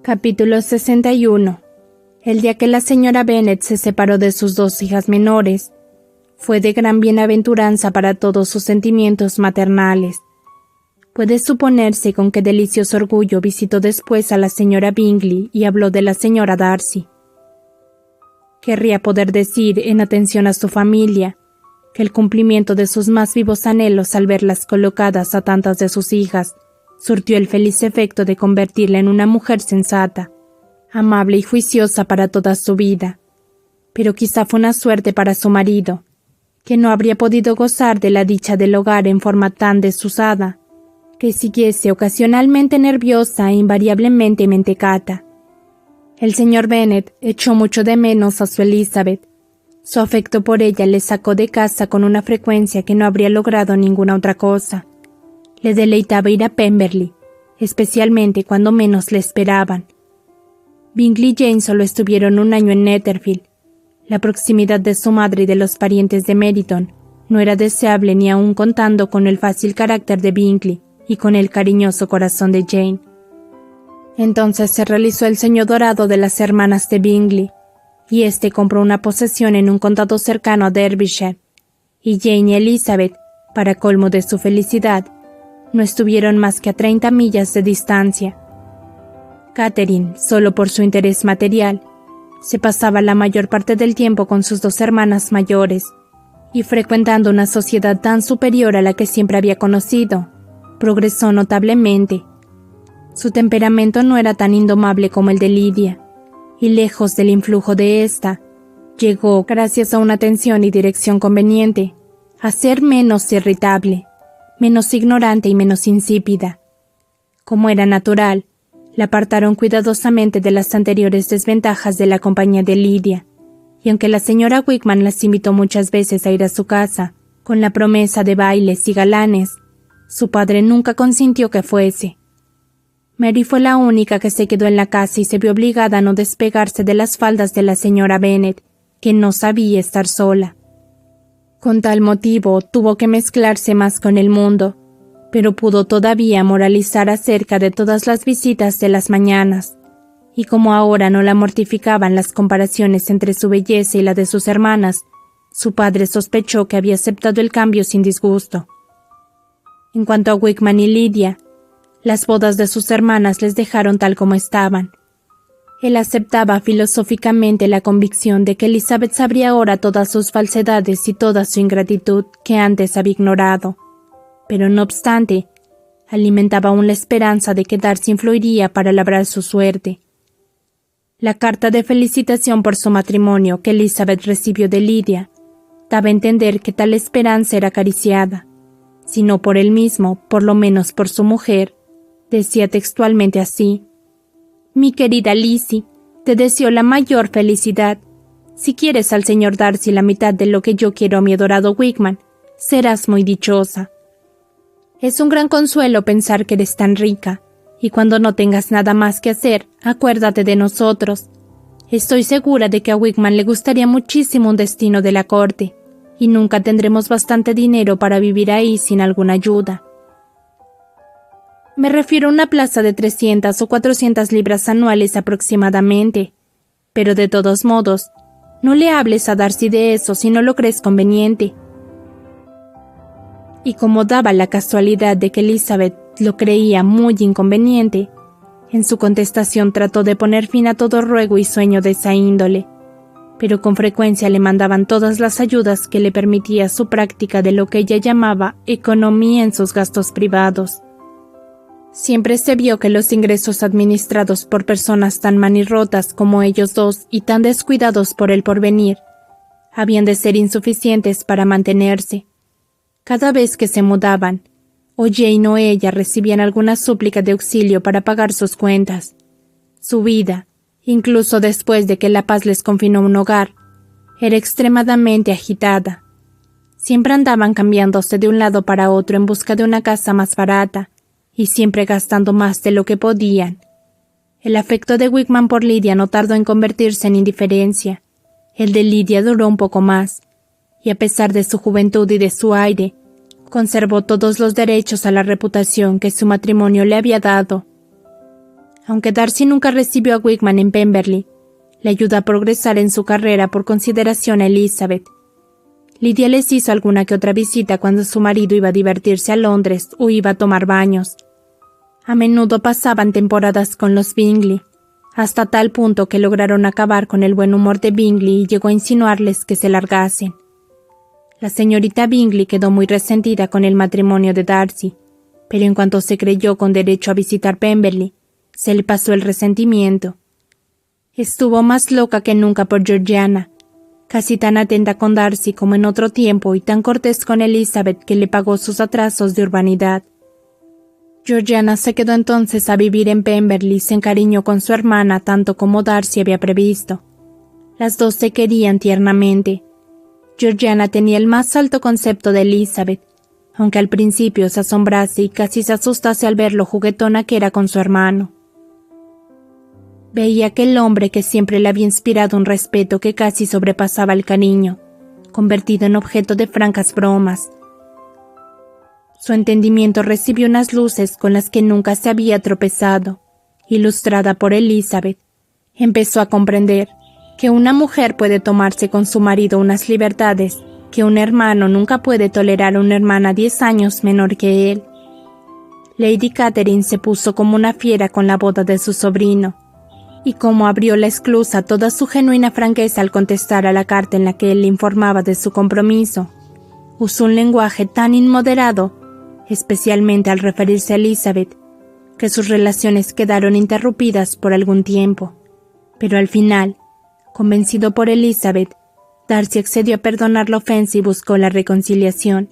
Capítulo 61. El día que la señora Bennet se separó de sus dos hijas menores, fue de gran bienaventuranza para todos sus sentimientos maternales. Puede suponerse con qué delicioso orgullo visitó después a la señora Bingley y habló de la señora Darcy. Querría poder decir, en atención a su familia, que el cumplimiento de sus más vivos anhelos al verlas colocadas a tantas de sus hijas surtió el feliz efecto de convertirla en una mujer sensata, amable y juiciosa para toda su vida. Pero quizá fue una suerte para su marido, que no habría podido gozar de la dicha del hogar en forma tan desusada, que siguiese ocasionalmente nerviosa e invariablemente mentecata. El señor Bennet echó mucho de menos a su Elizabeth. Su afecto por ella le sacó de casa con una frecuencia que no habría logrado ninguna otra cosa. Le deleitaba ir a Pemberley, especialmente cuando menos le esperaban. Bingley y Jane solo estuvieron un año en Netherfield. La proximidad de su madre y de los parientes de Meryton no era deseable ni aun contando con el fácil carácter de Bingley y con el cariñoso corazón de Jane. Entonces se realizó el sueño dorado de las hermanas de Bingley, y éste compró una posesión en un condado cercano a Derbyshire, y Jane y Elizabeth, para colmo de su felicidad, no estuvieron más que a 30 millas de distancia. Catherine, solo por su interés material, se pasaba la mayor parte del tiempo con sus dos hermanas mayores, y frecuentando una sociedad tan superior a la que siempre había conocido, progresó notablemente. Su temperamento no era tan indomable como el de Lydia, y lejos del influjo de ésta, llegó, gracias a una atención y dirección conveniente, a ser menos irritable, menos ignorante y menos insípida. Como era natural, la apartaron cuidadosamente de las anteriores desventajas de la compañía de Lydia, y aunque la señora Wickham las invitó muchas veces a ir a su casa, con la promesa de bailes y galanes, su padre nunca consintió que fuese. Mary fue la única que se quedó en la casa y se vio obligada a no despegarse de las faldas de la señora Bennet, que no sabía estar sola. Con tal motivo tuvo que mezclarse más con el mundo, pero pudo todavía moralizar acerca de todas las visitas de las mañanas, y como ahora no la mortificaban las comparaciones entre su belleza y la de sus hermanas, su padre sospechó que había aceptado el cambio sin disgusto. En cuanto a Wickham y Lydia, las bodas de sus hermanas les dejaron tal como estaban. Él aceptaba filosóficamente la convicción de que Elizabeth sabría ahora todas sus falsedades y toda su ingratitud que antes había ignorado, pero no obstante, alimentaba aún la esperanza de que Darcy influiría para labrar su suerte. La carta de felicitación por su matrimonio que Elizabeth recibió de Lydia daba a entender que tal esperanza era acariciada, si no por él mismo, por lo menos por su mujer. Decía textualmente así: «Mi querida Lizzie, te deseo la mayor felicidad. Si quieres al señor Darcy la mitad de lo que yo quiero a mi adorado Wickham, serás muy dichosa. Es un gran consuelo pensar que eres tan rica, y cuando no tengas nada más que hacer, acuérdate de nosotros. Estoy segura de que a Wickham le gustaría muchísimo un destino de la corte, y nunca tendremos bastante dinero para vivir ahí sin alguna ayuda. Me refiero a una plaza de 300 o 400 libras anuales aproximadamente, pero de todos modos, no le hables a Darcy de eso si no lo crees conveniente». Y como daba la casualidad de que Elizabeth lo creía muy inconveniente, en su contestación trató de poner fin a todo ruego y sueño de esa índole, pero con frecuencia le mandaban todas las ayudas que le permitía su práctica de lo que ella llamaba economía en sus gastos privados. Siempre se vio que los ingresos administrados por personas tan manirrotas como ellos dos y tan descuidados por el porvenir, habían de ser insuficientes para mantenerse. Cada vez que se mudaban, o Jane o ella recibían alguna súplica de auxilio para pagar sus cuentas. Su vida, incluso después de que la paz les confinó un hogar, era extremadamente agitada. Siempre andaban cambiándose de un lado para otro en busca de una casa más barata, y siempre gastando más de lo que podían. El afecto de Wickham por Lydia no tardó en convertirse en indiferencia. El de Lydia duró un poco más, y a pesar de su juventud y de su aire, conservó todos los derechos a la reputación que su matrimonio le había dado. Aunque Darcy nunca recibió a Wickham en Pemberley, le ayudó a progresar en su carrera por consideración a Elizabeth. Lydia les hizo alguna que otra visita cuando su marido iba a divertirse a Londres o iba a tomar baños. A menudo pasaban temporadas con los Bingley, hasta tal punto que lograron acabar con el buen humor de Bingley y llegó a insinuarles que se largasen. La señorita Bingley quedó muy resentida con el matrimonio de Darcy, pero en cuanto se creyó con derecho a visitar Pemberley, se le pasó el resentimiento. Estuvo más loca que nunca por Georgiana, casi tan atenta con Darcy como en otro tiempo y tan cortés con Elizabeth que le pagó sus atrasos de urbanidad. Georgiana se quedó entonces a vivir en Pemberley y se encariñó con su hermana tanto como Darcy había previsto. Las dos se querían tiernamente. Georgiana tenía el más alto concepto de Elizabeth, aunque al principio se asombrase y casi se asustase al ver lo juguetona que era con su hermano. Veía que el hombre que siempre le había inspirado un respeto que casi sobrepasaba el cariño, convertido en objeto de francas bromas. Su entendimiento recibió unas luces con las que nunca se había tropezado. Ilustrada por Elizabeth, empezó a comprender que una mujer puede tomarse con su marido unas libertades que un hermano nunca puede tolerar a una hermana 10 años menor que él. Lady Catherine se puso como una fiera con la boda de su sobrino, y como abrió la esclusa toda su genuina franqueza al contestar a la carta en la que él le informaba de su compromiso, usó un lenguaje tan inmoderado, especialmente al referirse a Elizabeth, que sus relaciones quedaron interrumpidas por algún tiempo. Pero al final, convencido por Elizabeth, Darcy accedió a perdonar la ofensa y buscó la reconciliación.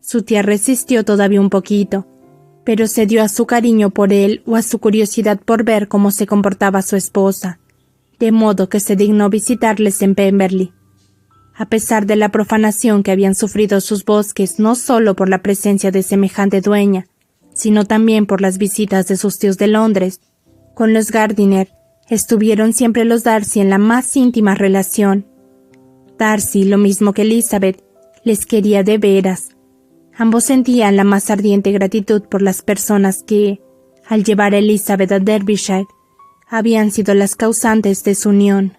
Su tía resistió todavía un poquito, pero cedió a su cariño por él o a su curiosidad por ver cómo se comportaba su esposa, de modo que se dignó visitarles en Pemberley. A pesar de la profanación que habían sufrido sus bosques no solo por la presencia de semejante dueña, sino también por las visitas de sus tíos de Londres, con los Gardiner estuvieron siempre los Darcy en la más íntima relación. Darcy, lo mismo que Elizabeth, les quería de veras. Ambos sentían la más ardiente gratitud por las personas que, al llevar a Elizabeth a Derbyshire, habían sido las causantes de su unión.